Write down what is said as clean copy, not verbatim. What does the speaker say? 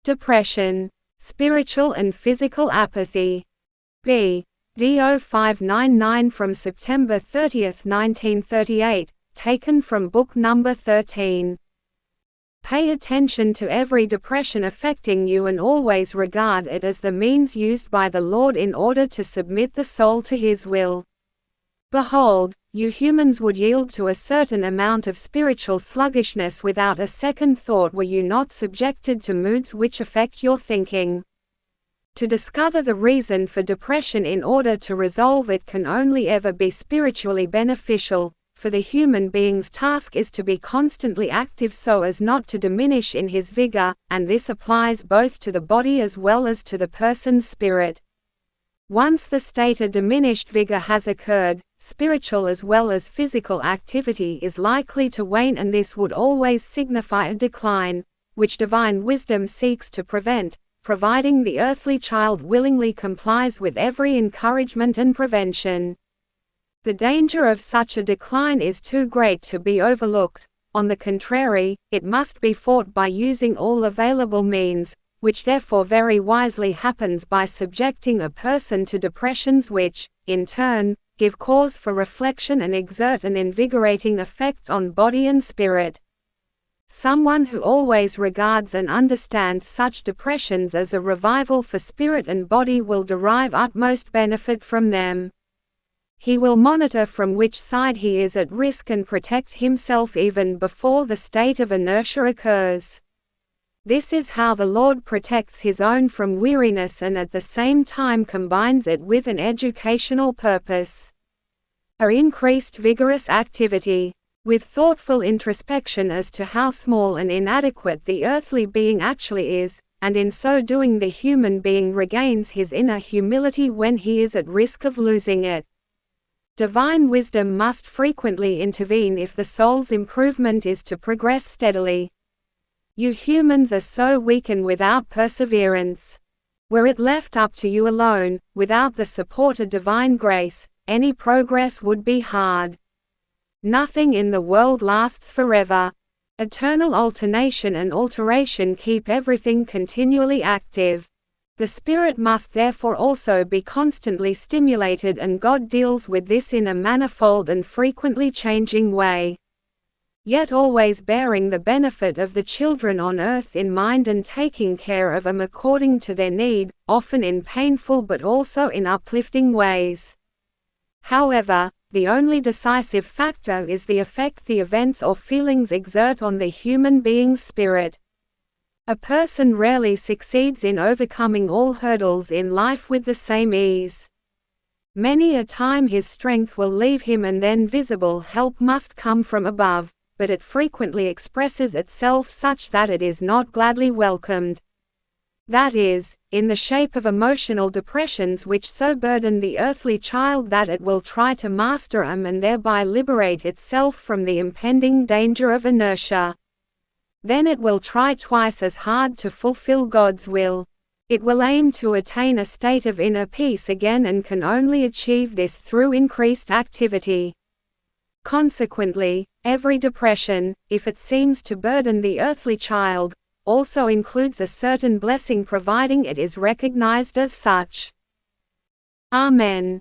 Depression. Spiritual and physical apathy. BD0599 from September 30, 1938, taken from book number 13. Pay attention to every depression affecting you and always regard it as the means used by the Lord in order to submit the soul to His will. Behold, you humans would yield to a certain amount of spiritual sluggishness without a second thought were you not subjected to moods which affect your thinking. To discover the reason for depression in order to resolve it can only ever be spiritually beneficial, for the human being's task is to be constantly active so as not to diminish in his vigor, and this applies both to the body as well as to the person's spirit. Once the state of diminished vigor has occurred, spiritual as well as physical activity is likely to wane, and this would always signify a decline, which divine wisdom seeks to prevent, providing the earthly child willingly complies with every encouragement and prevention. The danger of such a decline is too great to be overlooked. On the contrary, it must be fought by using all available means, which therefore very wisely happens by subjecting a person to depressions which, in turn, give cause for reflection and exert an invigorating effect on body and spirit. Someone who always regards and understands such depressions as a revival for spirit and body will derive utmost benefit from them. He will monitor from which side he is at risk and protect himself even before the state of inertia occurs. This is how the Lord protects His own from weariness and at the same time combines it with an educational purpose. A increased vigorous activity. With thoughtful introspection as to how small and inadequate the earthly being actually is, and in so doing the human being regains his inner humility when he is at risk of losing it. Divine wisdom must frequently intervene if the soul's improvement is to progress steadily. You humans are so weak and without perseverance. Were it left up to you alone, without the support of divine grace, any progress would be hard. Nothing in the world lasts forever. Eternal alternation and alteration keep everything continually active. The spirit must therefore also be constantly stimulated, and God deals with this in a manifold and frequently changing way. Yet always bearing the benefit of the children on earth in mind and taking care of them according to their need, often in painful but also in uplifting ways. However, the only decisive factor is the effect the events or feelings exert on the human being's spirit. A person rarely succeeds in overcoming all hurdles in life with the same ease. Many a time his strength will leave him, and then visible help must come from above, but it frequently expresses itself such that it is not gladly welcomed. That is, in the shape of emotional depressions which so burden the earthly child that it will try to master them and thereby liberate itself from the impending danger of inertia. Then it will try twice as hard to fulfill God's will. It will aim to attain a state of inner peace again, and can only achieve this through increased activity. Consequently, every depression, if it seems to burden the earthly child, also includes a certain blessing providing it is recognized as such. Amen.